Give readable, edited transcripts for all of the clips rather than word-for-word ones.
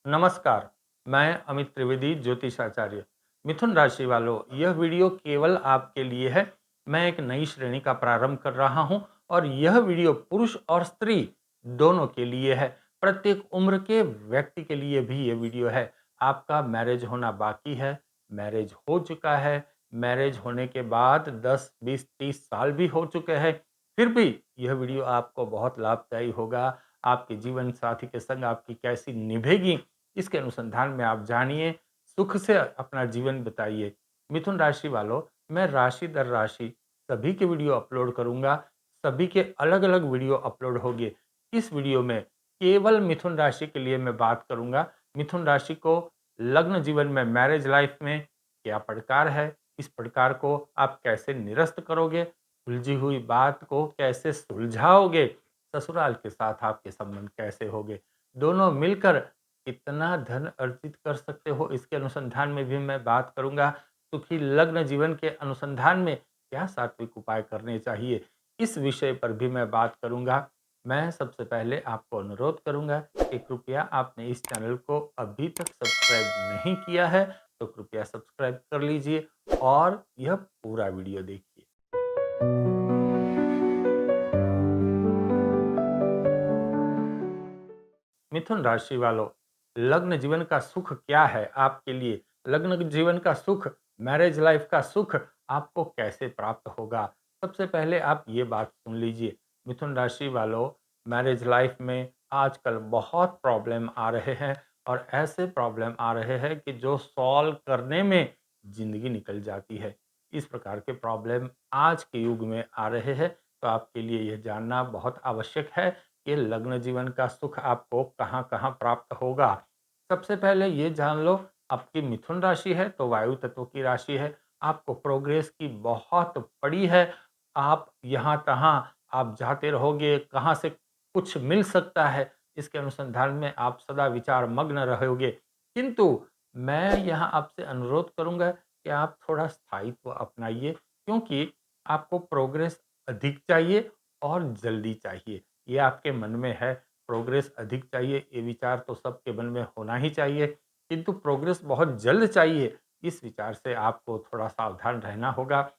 नमस्कार, मैं अमित त्रिवेदी ज्योतिषाचार्य। मिथुन राशि वालों, यह वीडियो केवल आपके लिए है। मैं एक नई श्रेणी का प्रारंभ कर रहा हूं और यह वीडियो पुरुष और स्त्री दोनों के लिए है। प्रत्येक उम्र के व्यक्ति के लिए भी यह वीडियो है। आपका मैरिज होना बाकी है, मैरिज हो चुका है, मैरिज होने के बाद 10, 20, 30 साल भी हो चुके हैं, फिर भी यह वीडियो आपको बहुत लाभदायी होगा। आपके जीवन साथी के संग आपकी कैसी निभेगी, इसके अनुसंधान में आप जानिए, सुख से अपना जीवन बिताइए। मिथुन राशि वालों, मैं राशि दर राशि सभी के वीडियो अपलोड करूंगा। सभी के अलग अलग वीडियो अपलोड होंगे। इस वीडियो में केवल मिथुन राशि के लिए मैं बात करूंगा। मिथुन राशि को लग्न जीवन में, मैरिज लाइफ में क्या प्रकार है, इस प्रकार को आप कैसे निरस्त करोगे, उलझी हुई बात को कैसे सुलझाओगे, ससुराल के साथ आपके संबंध कैसे होंगे, दोनों मिलकर कितना धन अर्जित कर सकते हो, इसके अनुसंधान में भी मैं बात करूंगा। सुखी लग्न जीवन के अनुसंधान में क्या सात्विक उपाय करने चाहिए, इस विषय पर भी मैं बात करूंगा। मैं सबसे पहले आपको अनुरोध करूंगा कि कृपया आपने इस चैनल को अभी तक सब्सक्राइब नहीं किया है तो कृपया सब्सक्राइब कर लीजिए और यह पूरा वीडियो देखिए। मिथुन राशि वालों, लग्न जीवन का सुख क्या है आपके लिए? लग्न जीवन का सुख, मैरिज लाइफ का सुख आपको कैसे प्राप्त होगा? सबसे पहले आप ये बात सुन लीजिए। मिथुन राशि वालों, मैरिज लाइफ में आजकल बहुत प्रॉब्लम आ रहे हैं और ऐसे प्रॉब्लम आ रहे हैं कि जो सॉल्व करने में जिंदगी निकल जाती है। इस प्रकार के प्रॉब्लम आज के युग में आ रहे हैं, तो आपके लिए यह जानना बहुत आवश्यक है कि लग्न जीवन का सुख आपको कहाँ-कहाँ प्राप्त होगा। सबसे पहले ये जान लो, आपकी मिथुन राशि है तो वायु तत्व की राशि है। आपको प्रोग्रेस की बहुत पड़ी है। आप यहाँ-तहाँ आप जाते रहोगे, कहाँ से कुछ मिल सकता है, इसके अनुसंधान में आप सदा विचार मग्न रहोगे। किंतु मैं यहाँ आपसे अनुरोध करूँगा कि आप थोड़ा स्थायित्व अपनाइए, क्योंकि आपको प्रोग्रेस अधिक चाहिए और जल्दी चाहिए। ये आपके मन में है, प्रोग्रेस अधिक चाहिए, ये विचार तो सबके मन में होना ही चाहिए, किंतु प्रोग्रेस बहुत जल्द चाहिए, इस विचार से आपको थोड़ा सावधान रहना होगा।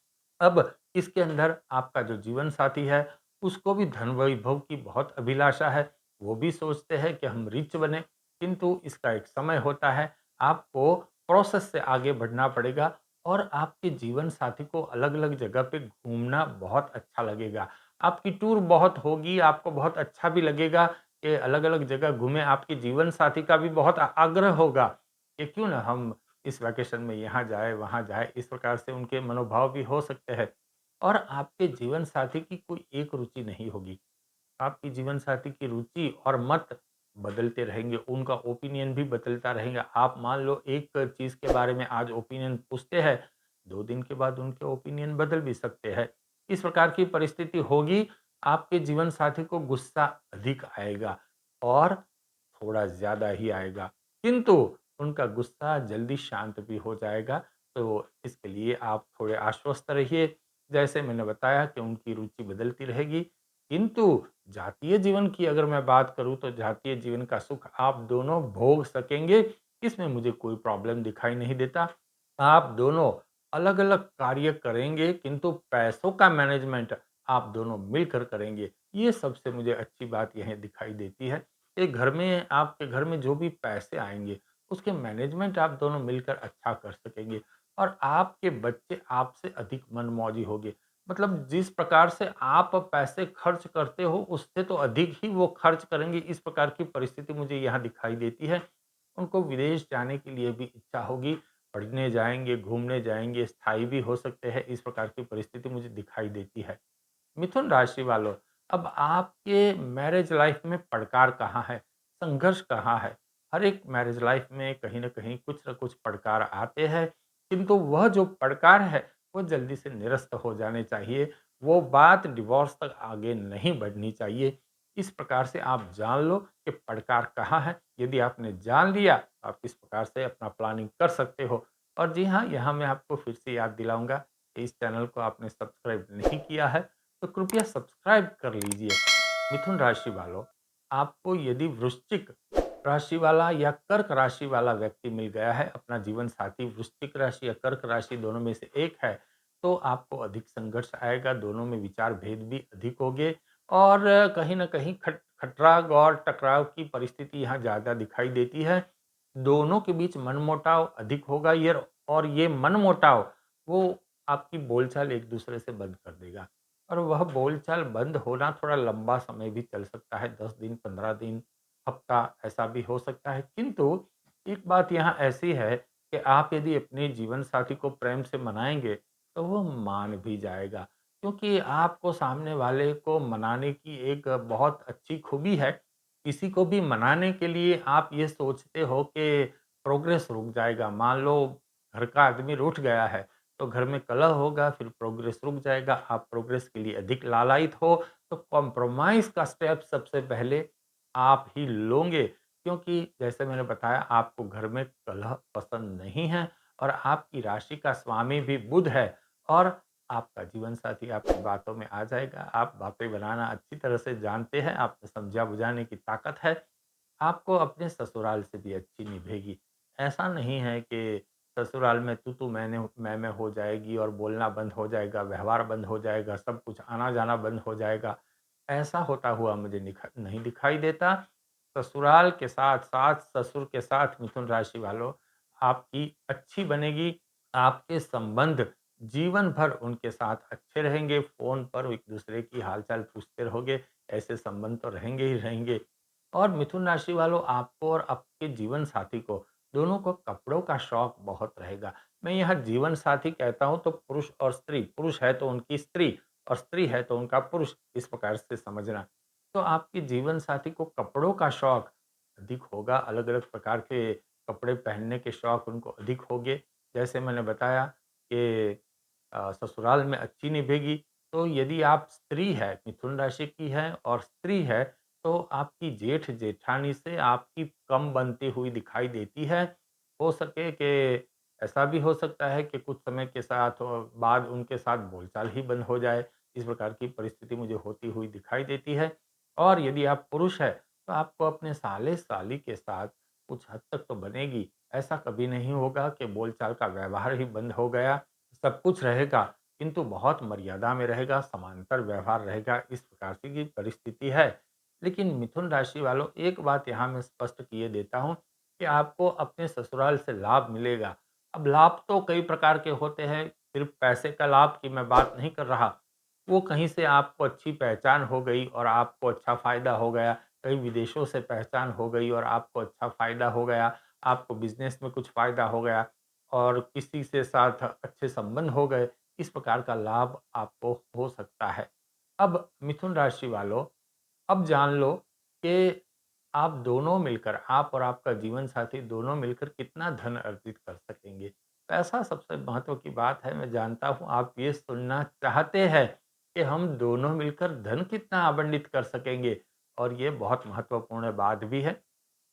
अब इसके अंदर आपका जो जीवन साथी है, उसको भी धन वैभव की बहुत अभिलाषा है। वो भी सोचते हैं कि हम रिच बने, किंतु इसका एक समय होता है। आपको प्रोसेस से आगे बढ़ना पड़ेगा और आपके जीवन साथी को अलग-अलग जगह पे घूमना बहुत अच्छा लगेगा। आपकी टूर बहुत होगी, आपको बहुत अच्छा भी लगेगा कि अलग-अलग जगह घूमें। आपके जीवन साथी का भी बहुत आग्रह होगा कि क्यों ना हम इस वैकेशन में यहाँ जाए, वहाँ जाए, इस प्रकार से उनके मनोभाव भी हो सकते हैं। और आपके जीवन साथी की कोई एक रुचि नहीं होगी। आपके जीवन साथी की रुचि और मत बदलते रहेंगे, उनका ओपिनियन भी बदलता रहेगा। आप मान लो एक चीज़ के बारे में आज ओपिनियन पूछते हैं, 2 दिन के बाद उनके ओपिनियन बदल भी सकते हैं। इस प्रकार की परिस्थिति होगी, आपके जीवन साथी को गुस्सा अधिक आएगा और थोड़ा ज़्यादा ही आएगा। किंतु उनका गुस्सा जल्दी शांत भी हो जाएगा, तो इसके लिए आप थोड़े आश्वस्त रहिए। जैसे मैंने बताया कि उनकी रुचि बदलती रहेगी, किंतु जातीय जीवन की अगर मैं बात करूँ तो जातीय जीवन का सुख आप दोनों भोग सकेंगे, इसमें मुझे कोई प्रॉब्लम दिखाई नहीं देता। आप दोनों अलग-अलग कार्य करेंगे, किंतु पैसों का मैनेजमेंट आप दोनों मिलकर करेंगे। ये सबसे मुझे अच्छी बात यह दिखाई देती है कि घर में, आपके घर में जो भी पैसे आएँगे, उसके मैनेजमेंट आप दोनों मिलकर अच्छा कर सकेंगे और आपके बच्चे आपसे अधिक मनमौजी होंगे। मतलब जिस प्रकार से आप पैसे खर्च करते हो, उससे तो अधिक ही वो खर्च करेंगे, इस प्रकार की परिस्थिति मुझे यहाँ दिखाई देती है। उनको विदेश जाने के लिए भी इच्छा होगी, पढ़ने जाएँगे, घूमने जाएँगे, स्थायी भी हो सकते हैं, इस प्रकार की परिस्थिति मुझे दिखाई देती है। मिथुन राशि वालों, अब आपके मैरिज लाइफ में पड़कार कहाँ है, संघर्ष कहाँ है? हर एक मैरिज लाइफ में कहीं न कहीं कुछ न कुछ पड़कार आते हैं, किंतु वह जो पड़कार है, वो जल्दी से निरस्त हो जाने चाहिए। वो बात डिवोर्स तक आगे नहीं बढ़नी चाहिए। इस प्रकार से आप जान लो कि पड़कार कहाँ है। यदि आपने जान लिया, तो आप इस प्रकार से अपना प्लानिंग कर सकते हो। और जी हाँ, यहाँ मैं आपको फिर से याद दिलाऊँगा कि इस चैनल को आपने सब्सक्राइब नहीं किया है, तो कृपया सब्सक्राइब कर लीजिए। मिथुन राशि वालों, आपको यदि वृश्चिक राशि वाला या कर्क राशि वाला व्यक्ति मिल गया है, अपना जीवन साथी वृश्चिक राशि या कर्क राशि दोनों में से एक है, तो आपको अधिक संघर्ष आएगा, दोनों में विचार भेद भी अधिक होंगे और कहीं न कहीं खटराग और टकराव की परिस्थिति यहाँ ज़्यादा दिखाई देती है। दोनों के बीच मनमुटाव अधिक होगा ये और ये मनमुटाव वो आपकी बोलचाल एक-दूसरे से बंद कर देगा और वह बोलचाल बंद होना थोड़ा लंबा समय भी चल सकता है, 10 दिन, 15 दिन, हफ्ता ऐसा भी हो सकता है। किंतु एक बात यहाँ ऐसी है कि आप यदि अपने जीवन साथी को प्रेम से मनाएँगे, तो वो मान भी जाएगा। क्योंकि आपको सामने वाले को मनाने की एक बहुत अच्छी खूबी है। किसी को भी मनाने के लिए आप ये सोचते हो कि प्रोग्रेस रुक जाएगा। मान लो घर का आदमी रूठ गया है, तो घर में कलह होगा, फिर प्रोग्रेस रुक जाएगा। आप प्रोग्रेस के लिए अधिक लालायित हो, तो कॉम्प्रोमाइज़ का स्टेप सबसे पहले आप ही लोगे क्योंकि जैसे मैंने बताया आपको घर में कलह पसंद नहीं है और आपकी राशि का स्वामी भी बुध है और आपका जीवन साथी आपकी बातों में आ जाएगा। आप बातें बनाना अच्छी तरह से जानते हैं, आप में समझा बुझाने की ताकत है। आपको अपने ससुराल से भी अच्छी निभेगी। ऐसा नहीं है कि ससुराल में तू-तू मैं हो जाएगी और बोलना बंद हो जाएगा, व्यवहार बंद हो जाएगा, सब कुछ आना-जाना बंद हो जाएगा। ऐसा होता हुआ मुझे नहीं दिखाई देता। ससुराल के साथ, सास-ससुर के साथ मिथुन राशि वालों आपकी अच्छी बनेगी। आपके संबंध जीवन भर उनके साथ अच्छे रहेंगे। फ़ोन पर एक-दूसरे की हाल-चाल पूछते रहोगे, ऐसे संबंध तो रहेंगे ही रहेंगे। और मिथुन राशि वालों आपको और आपके जीवन साथी को दोनों को कपड़ों का शौक बहुत रहेगा। मैं यहाँ जीवन साथी कहता हूँ तो पुरुष और स्त्री, पुरुष है तो उनकी स्त्री और स्त्री है तो उनका पुरुष, इस प्रकार से समझना। तो आपके जीवन साथी को कपड़ों का शौक अधिक होगा, अलग-अलग प्रकार के कपड़े पहनने के शौक उनको अधिक होंगे। जैसे मैंने बताया कि ससुराल में अच्छी निभेगी, तो यदि आप स्त्री है, मिथुन राशि की है और स्त्री है, तो आपकी जेठ-जेठानी से आपकी कम बनती हुई दिखाई देती है। हो सके कि ऐसा भी हो सकता है कि कुछ समय के साथ बाद उनके साथ बोलचाल ही बंद हो जाए, इस प्रकार की परिस्थिति मुझे होती हुई दिखाई देती है। और यदि आप पुरुष हैं, तो आपको अपने साले-साली के साथ कुछ हद तक तो बनेगी। ऐसा कभी नहीं होगा कि बोलचाल का व्यवहार ही बंद हो गया, सब कुछ रहेगा, किंतु बहुत मर्यादा में रहेगा, समांतर व्यवहार रहेगा, इस प्रकार से की परिस्थिति है। लेकिन मिथुन राशि वालों एक बात यहाँ मैं स्पष्ट किए देता हूँ कि आपको अपने ससुराल से लाभ मिलेगा। अब लाभ तो कई प्रकार के होते हैं, सिर्फ़ पैसे का लाभ की मैं बात नहीं कर रहा। वो कहीं से आपको अच्छी पहचान हो गई और आपको अच्छा फ़ायदा हो गया, कहीं विदेशों से पहचान हो गई और आपको अच्छा फ़ायदा हो गया, आपको बिज़नेस में कुछ फ़ायदा हो गया और किसी से साथ अच्छे संबंध हो गए, इस प्रकार का लाभ आपको हो सकता है। अब मिथुन राशि वालों अब जान लो कि आप दोनों मिलकर, आप और आपका जीवन साथी दोनों मिलकर कितना धन अर्जित कर सकेंगे। पैसा सबसे महत्व की बात है, मैं जानता हूँ आप ये सुनना चाहते हैं कि हम दोनों मिलकर धन कितना आवंटित कर सकेंगे और ये बहुत महत्वपूर्ण बात भी है।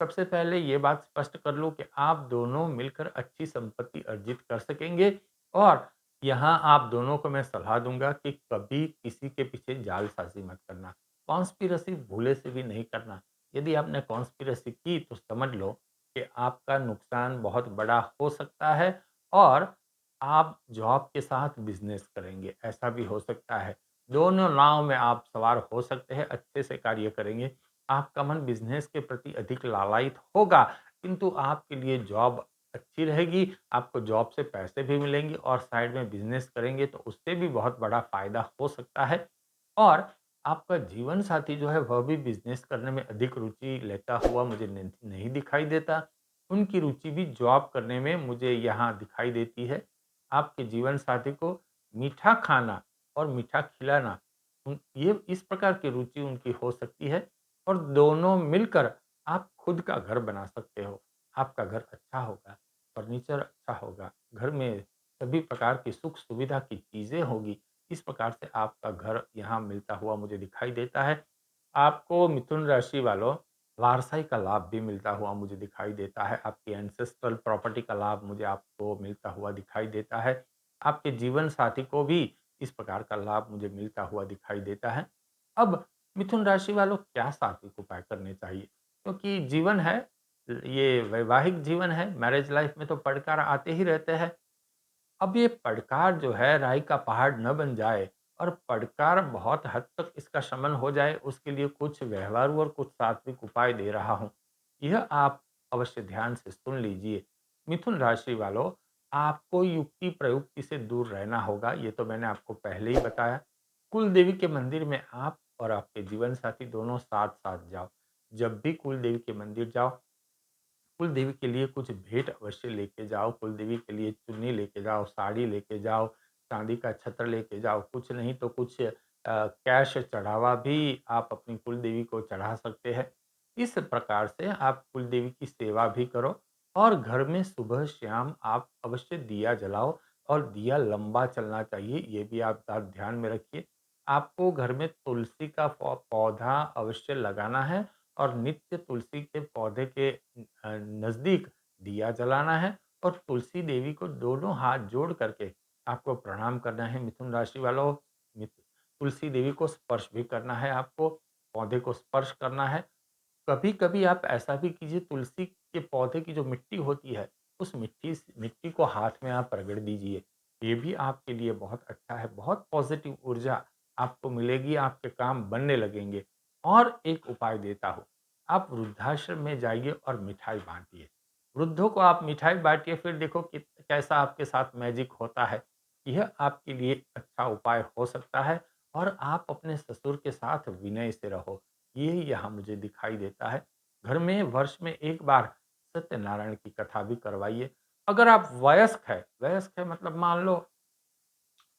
सबसे पहले ये बात स्पष्ट कर लूँ कि आप दोनों मिलकर अच्छी संपत्ति अर्जित कर सकेंगे और यहाँ आप दोनों को मैं सलाह दूँगा कि कभी किसी के पीछे जालसाज़ी मत करना। कॉन्स्पिरेसी भूले से भी नहीं करना। यदि आपने कॉन्स्पिरेसी की तो समझ लो कि आपका नुकसान बहुत बड़ा हो सकता है और आप जॉब के साथ बिज़नेस करेंगे, ऐसा भी हो सकता है। दोनों नाव में आप सवार हो सकते हैं, अच्छे से कार्य करेंगे। आपका मन बिज़नेस के प्रति अधिक लालायित होगा, किंतु आपके लिए जॉब अच्छी रहेगी, आपको जॉब से पैसे भी मिलेंगे और साइड में बिज़नेस करेंगे तो उससे भी बहुत बड़ा फ़ायदा हो सकता है। और आपका जीवन साथी जो है वह भी बिज़नेस करने में अधिक रुचि लेता हुआ मुझे नहीं दिखाई देता। उनकी रुचि भी जॉब करने में मुझे यहाँ दिखाई देती है। आपके जीवन साथी को मीठा खाना और मीठा खिलाना ये इस प्रकार की रुचि उनकी हो सकती है और दोनों मिलकर आप खुद का घर बना सकते हो। आपका घर अच्छा होगा, फर्नीचर अच्छा होगा, घर में सभी प्रकार की सुख सुविधा की चीज़ें होगी। इस प्रकार से आपका घर यहाँ मिलता हुआ मुझे दिखाई देता है। आपको मिथुन राशि वालों वारसाई का लाभ भी मिलता हुआ मुझे दिखाई देता है। आपकी एंसेस्ट्रल प्रॉपर्टी का लाभ मुझे आपको मिलता हुआ दिखाई देता है। आपके जीवन साथी को भी इस प्रकार का लाभ मुझे मिलता हुआ दिखाई देता है। अब मिथुन राशि वालों क्या सात्विक उपाय करने चाहिए? क्योंकि जीवन है, ये वैवाहिक जीवन है, मैरिज लाइफ में तो पड़कार आते ही रहते हैं। अब ये पड़कार जो है राई का पहाड़ न बन जाए और पड़कार बहुत हद तक इसका शमन हो जाए, उसके लिए कुछ व्यवहारु और कुछ सात्विक उपाय दे रहा हूँ। यह आप अवश्य ध्यान से सुन लीजिए। मिथुन राशि वालों, आपको युक्ति प्रयुक्ति से दूर रहना होगा, ये तो मैंने आपको पहले ही बताया। कुल देवी के मंदिर में आप और आपके जीवन साथी दोनों साथ साथ जाओ। जब भी कुल देवी के मंदिर जाओ, कुल देवी के लिए कुछ भेंट अवश्य लेके जाओ, कुल देवी के लिए चुन्नी लेके जाओ, साड़ी लेके जाओ, चांदी का छत्र लेके जाओ, कुछ नहीं तो कुछ कैश चढ़ावा भी आप अपनी कुल देवी को चढ़ा सकते हैं। इस प्रकार से आप कुल देवी की सेवा भी करो और घर में सुबह शाम आप अवश्य दिया जलाओ और दिया लंबा चलना चाहिए, ये भी आप बात ध्यान में रखिए। आपको घर में तुलसी का पौधा अवश्य लगाना है और नित्य तुलसी के पौधे के नज़दीक दिया जलाना है और तुलसी देवी को दोनों हाथ जोड़ करके आपको प्रणाम करना है। मिथुन राशि वालों, तुलसी देवी को स्पर्श भी करना है, आपको पौधे को स्पर्श करना है। कभी कभी आप ऐसा भी कीजिए, तुलसी के पौधे की जो मिट्टी होती है, उस मिट्टी को हाथ में आप रगड़ दीजिए। ये भी आपके लिए बहुत अच्छा है, बहुत पॉजिटिव ऊर्जा आपको मिलेगी, आपके काम बनने लगेंगे। और एक उपाय देता हूँ, आप वृद्धाश्रम में जाइए और मिठाई बांटिए। वृद्धों को आप मिठाई बांटिए, फिर देखो कि कैसा आपके साथ मैजिक होता है। यह आपके लिए अच्छा उपाय हो सकता है। और आप अपने ससुर के साथ विनय से रहो, ये यहाँ मुझे दिखाई देता है। घर में वर्ष में एक बार सत्यनारायण की कथा भी करवाइए। अगर आप वयस्क है मतलब मान लो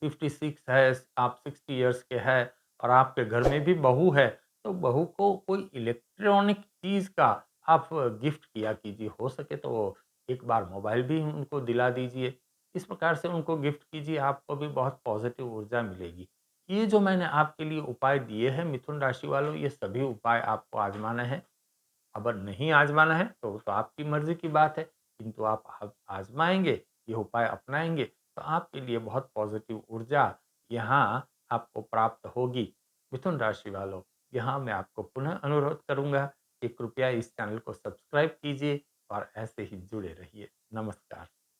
56 है, आप 60 इयर्स के हैं और आपके घर में भी बहू है, तो बहू को कोई इलेक्ट्रॉनिक चीज़ का आप गिफ्ट किया कीजिए। हो सके तो एक बार मोबाइल भी उनको दिला दीजिए। इस प्रकार से उनको गिफ्ट कीजिए, आपको भी बहुत पॉजिटिव ऊर्जा मिलेगी। ये जो मैंने आपके लिए उपाय दिए हैं मिथुन राशि वालों, ये सभी उपाय आपको आज़माना है। अगर नहीं आज़माना है तो आपकी मर्ज़ी की बात है, किंतु आप आज़माएँगे, ये उपाय अपनाएँगे, तो आपके लिए बहुत पॉज़िटिव ऊर्जा यहाँ आपको प्राप्त होगी। मिथुन राशि वालों, यहाँ मैं आपको पुनः अनुरोध करूँगा कि कृपया इस चैनल को सब्सक्राइब कीजिए और ऐसे ही जुड़े रहिए। नमस्कार।